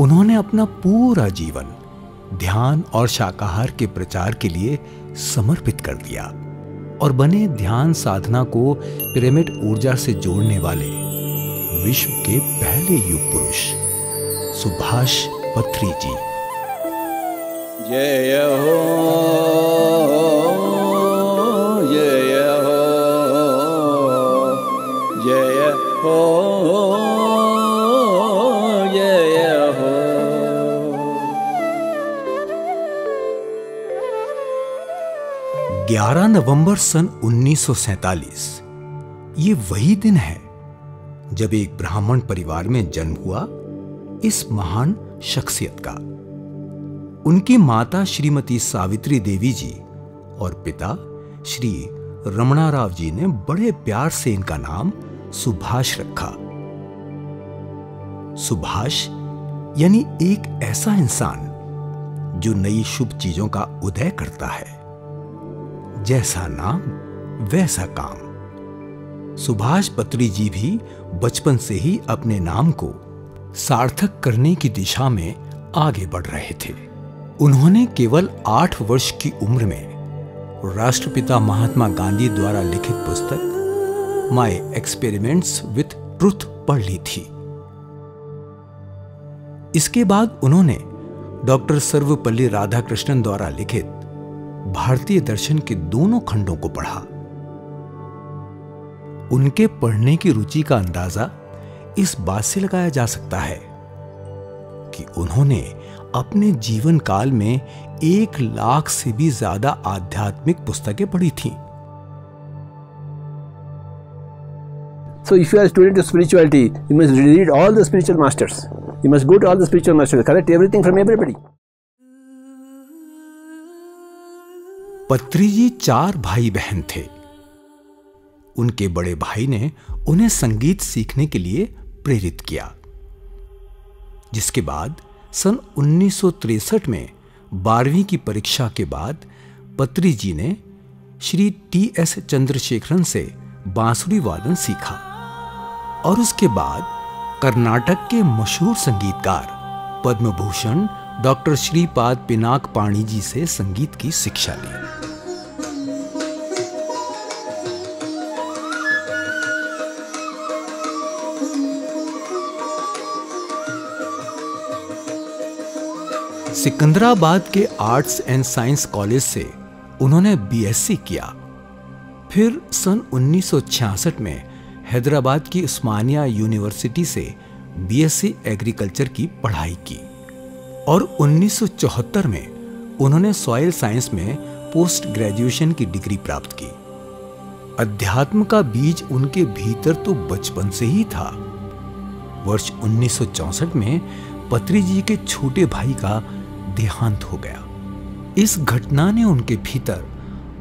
उन्होंने अपना पूरा जीवन ध्यान और शाकाहार के प्रचार के लिए समर्पित कर दिया और बने ध्यान साधना को पिरामिड ऊर्जा से जोड़ने वाले विश्व के पहले युग पुरुष सुभाष पत्री जी। जय हो, जय हो, जय हो, जय हो। 11 नवंबर सन 1947 ये वही दिन है जब एक ब्राह्मण परिवार में जन्म हुआ इस महान शख्सियत का। उनकी माता श्रीमती सावित्री देवी जी और पिता श्री रमणाराव जी ने बड़े प्यार से इनका नाम सुभाष रखा। सुभाष यानी एक ऐसा इंसान जो नई शुभ चीजों का उदय करता है। जैसा नाम वैसा काम। सुभाष पत्री जी भी बचपन से ही अपने नाम को सार्थक करने की दिशा में आगे बढ़ रहे थे। उन्होंने केवल 8 वर्ष की उम्र में राष्ट्रपिता महात्मा गांधी द्वारा लिखित पुस्तक माय एक्सपेरिमेंट्स विथ ट्रुथ पढ़ ली थी। इसके बाद उन्होंने डॉक्टर सर्वपल्ली राधाकृष्णन द्वारा लिखित भारतीय दर्शन के दोनों खंडों को पढ़ा। उनके पढ़ने की रुचि का अंदाजा इस बात से लगाया जा सकता है कि उन्होंने अपने जीवन काल में 1 लाख से भी ज्यादा आध्यात्मिक पुस्तकें पढ़ी थीं। So if you are a student of spirituality, you must read all the spiritual masters. You must go to all the spiritual masters, collect everything from everybody. पत्री जी 4 भाई बहन थे। उनके बड़े भाई ने उन्हें संगीत सीखने के लिए प्रेरित किया, जिसके बाद सन 1963 में 12वीं की परीक्षा के बाद पत्री जी ने श्री टी.एस. चंद्रशेखरन से बांसुरी वादन सीखा और उसके बाद कर्नाटक के मशहूर संगीतकार पद्म भूषण डॉक्टर श्रीपाद पिनाक पाणी जी से संगीत की शिक्षा ली। सिकंदराबाद के आर्ट्स एंड साइंस कॉलेज से उन्होंने बीएससी किया। फिर सन 1966 में हैदराबाद की उस्मानिया यूनिवर्सिटी से बीएससी एग्रीकल्चर की पढ़ाई की और 1974 में उन्होंने सॉइल साइंस में पोस्ट ग्रेजुएशन की डिग्री प्राप्त की। अध्यात्म का बीज उनके भीतर तो बचपन से ही था। वर्ष 1964 में पत्री जी के छोटे भाई का देहांत हो गया। इस घटना ने उनके भीतर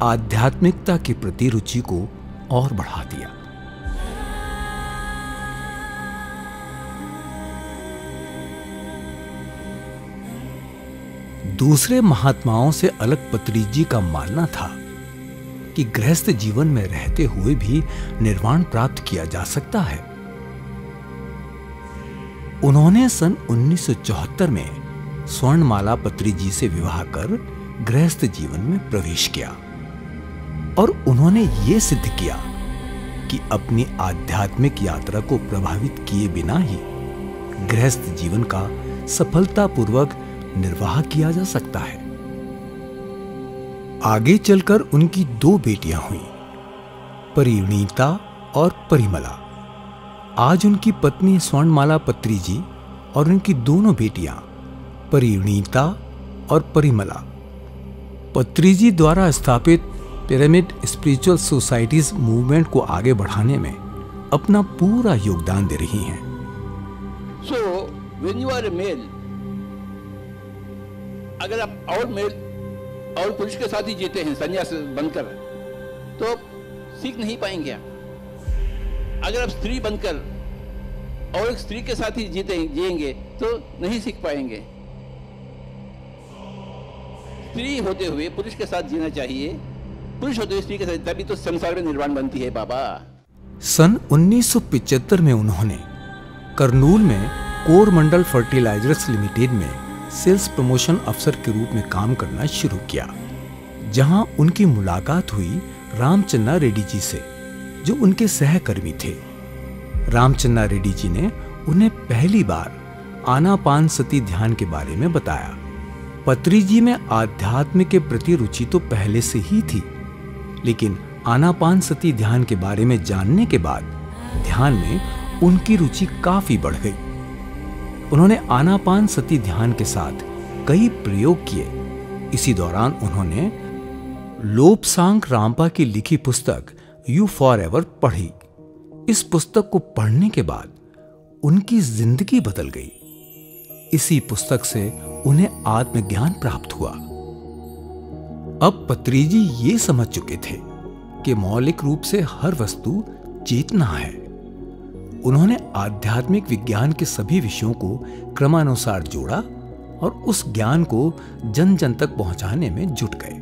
आध्यात्मिकता के प्रति रुचि को और बढ़ा दिया। दूसरे महात्माओं से अलग पत्री जी का मानना था कि गृहस्थ जीवन में रहते हुए भी निर्वाण प्राप्त किया जा सकता है। उन्होंने सन 1974 में स्वर्णमाला पत्री जी से विवाह कर गृहस्थ जीवन में प्रवेश किया और उन्होंने ये सिद्ध किया कि अपनी आध्यात्मिक यात्रा को प्रभावित किए बिना ही गृहस्थ जीवन का सफलतापूर्वक निर्वाह किया जा सकता है। आगे चलकर उनकी 2 बेटियां हुई, परिणीता और परिमला। आज उनकी पत्नी स्वर्णमाला पत्री जी और उनकी दोनों बेटियां परिणीता और परिमला पत्री जी द्वारा स्थापित पिरामिड स्पिरिचुअल सोसाइटीज मूवमेंट को आगे बढ़ाने में अपना पूरा योगदान दे रही हैं। So when you are a male, अगर आप और मेल और पुरुष के साथ ही जीते हैं संन्यास बनकर, तो सीख नहीं पाएंगे आप। अगर आप स्त्री बनकर और एक स्त्री के साथ ही जिएंगे तो नहीं सीख पाएंगे। स्त्री होते हुए पुरुष के साथ जीना चाहिए, पुरुष होते हुए स्त्री के साथ, तभी तो संसार में निर्वाण बनती है बाबा। सन 1975 में उन्होंने कर्नूल में कोरमंडल फर्टिलाइजर्स लिमिटेड में सेल्स प्रमोशन अफसर के रूप में काम करना शुरू किया, जहां उनकी मुलाकात हुई रामचन्ना रेड्डी जी से, जो उनके सहकर्मी थे। रामचन्ना रेड्डी जी ने उन्हें पहली बार आनापानसती ध्यान के बारे में बताया। पत्री जी में आध्यात्म के प्रति रुचि तो पहले से ही थी, लेकिन आनापानसती ध्यान के बारे में जानने के बाद ध्यान में उनकी रुचि काफी बढ़ गई। उन्होंने आनापानसती ध्यान के साथ कई प्रयोग किए। इसी दौरान उन्होंने लोब्सांग रामपा की लिखी पुस्तक यू फॉर एवर पढ़ी। इस पुस्तक को पढ़ने के बाद उनकी जिंदगी बदल गई। इसी पुस्तक से उन्हें आत्मज्ञान प्राप्त हुआ। अब पत्री जी ये समझ चुके थे कि मौलिक रूप से हर वस्तु चेतना है। उन्होंने आध्यात्मिक विज्ञान के सभी विषयों को क्रमानुसार जोड़ा और उस ज्ञान को जन जन तक पहुंचाने में जुट गए।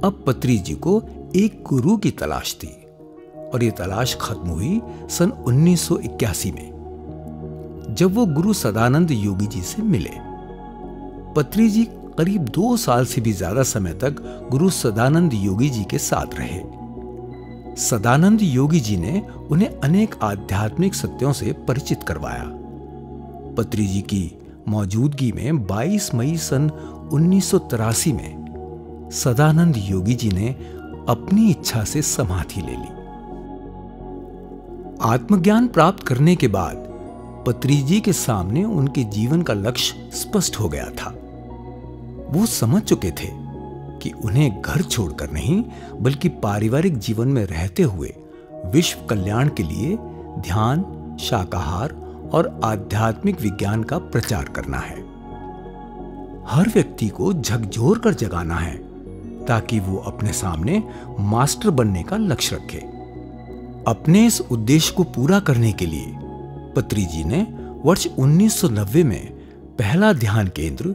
अब पत्री जी को एक गुरु की तलाश थी और ये तलाश खत्म हुई सन 1981 में, जब वो गुरु सदानंद योगी जी से मिले। पत्री जी करीब 2 साल से भी ज्यादा समय तक गुरु सदानंद योगी जी के साथ रहे। सदानंद योगी जी ने उन्हें अनेक आध्यात्मिक सत्यों से परिचित करवाया। पत्री जी की मौजूदगी में 22 मई सन 1983 में सदानंद योगी जी ने अपनी इच्छा से समाधि ले ली। आत्मज्ञान प्राप्त करने के बाद पत्री जी के सामने उनके जीवन का लक्ष्य स्पष्ट हो गया था। वो समझ चुके थे कि उन्हें घर छोड़कर नहीं, बल्कि पारिवारिक जीवन में रहते हुए विश्व कल्याण के लिए ध्यान, शाकाहार और आध्यात्मिक विज्ञान का प्रचार करना है। हर व्यक्ति को झकझोर कर जगाना है ताकि वो अपने सामने मास्टर बनने का लक्ष्य रखे। अपने इस उद्देश्य को पूरा करने के लिए पत्री जी ने वर्ष 1990 में पहला ध्यान केंद्र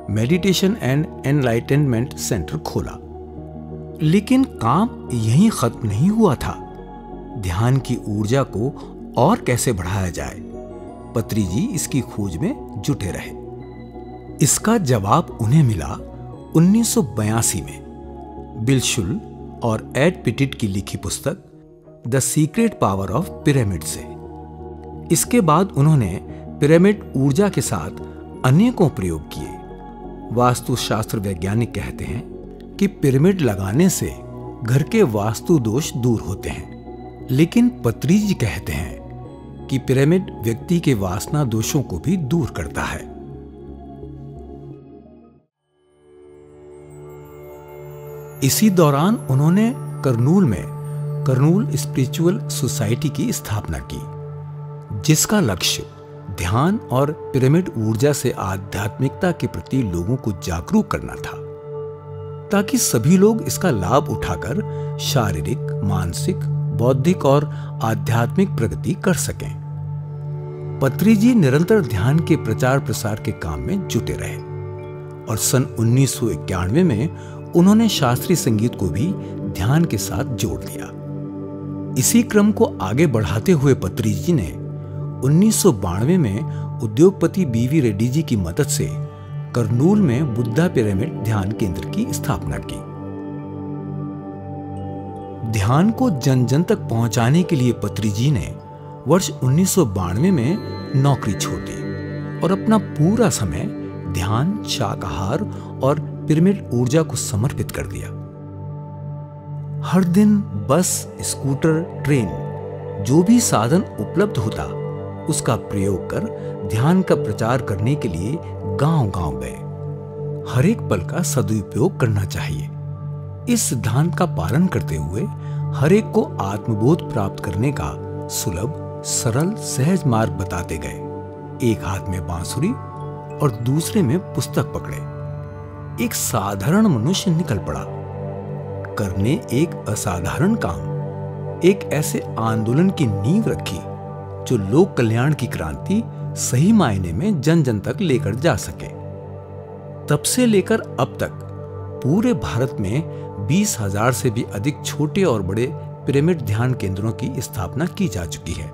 मेडिटेशन एंड एनलाइटनमेंट सेंटर खोला। लेकिन काम यहीं खत्म नहीं हुआ था। ध्यान की ऊर्जा को और कैसे बढ़ाया जाए, पत्री जी इसकी खोज में जुटे रहे। इसका जवाब उन्हें मिला 1982 में बिल शुल और एड पिटिट की लिखी पुस्तक the secret power of pyramid से। इसके बाद उन्होंने पिरामिड ऊर्जा के साथ अनेकों प्रयोग किए। वास्तुशास्त्र वैज्ञानिक कहते हैं कि पिरामिड लगाने से घर के वास्तु दोष दूर होते हैं, लेकिन पत्री जी कहते हैं कि पिरामिड व्यक्ति के वासना दोषों को भी दूर करता है। इसी दौरान उन्होंने कर्नूल में कर्नूल स्पिरिचुअल सोसाइटी की स्थापना की, जिसका लक्ष्य ध्यान और पिरामिड ऊर्जा से आध्यात्मिकता के प्रति लोगों को जागरूक करना था, ताकि सभी लोग इसका लाभ उठाकर शारीरिक, मानसिक, बौद्धिक और आध्यात्मिक प्रगति कर सकें। पत्री जी निरंतर ध्यान के प्रचार प्रसार के काम में जुटे रहे और सन 1991 में उन्होंने शास्त्रीय संगीत को भी ध्यान के साथ जोड़ दिया। इसी क्रम को आगे बढ़ाते हुए पत्री जी ने 1992 में उद्योगपति बीवी रेड्डी जी की मदद से कर्नूल में बुद्धा पिरामिड ध्यान केंद्र की स्थापना की। ध्यान को जन जन तक पहुंचाने के लिए पत्री जी ने वर्ष 1992 में नौकरी छोड़ दी और अपना पूरा समय ध्यान, शाकाहार और पिरामिड ऊर्जा को समर्पित कर दिया। हर दिन बस, स्कूटर, ट्रेन, जो भी साधन उपलब्ध होता उसका प्रयोग कर ध्यान का प्रचार करने के लिए गांव-गांव गए। हर एक पल का सदुपयोग करना चाहिए। इस सिद्धांत का पालन करते हुए हर एक को आत्मबोध प्राप्त करने का सुलभ, सरल, सहज मार्ग बताते गए। एक हाथ में बांसुरी और दूसरे में पुस्तक पकड़े एक साधारण मनुष्य निकल पड़ा करने एक असाधारण काम। एक ऐसे आंदोलन की नींव रखी जो लोक कल्याण की क्रांति सही मायने में जन जन तक लेकर जा सके। तब से लेकर अब तक पूरे भारत में 20,000 से भी अधिक छोटे और बड़े पिरामिड ध्यान केंद्रों की स्थापना की जा चुकी है।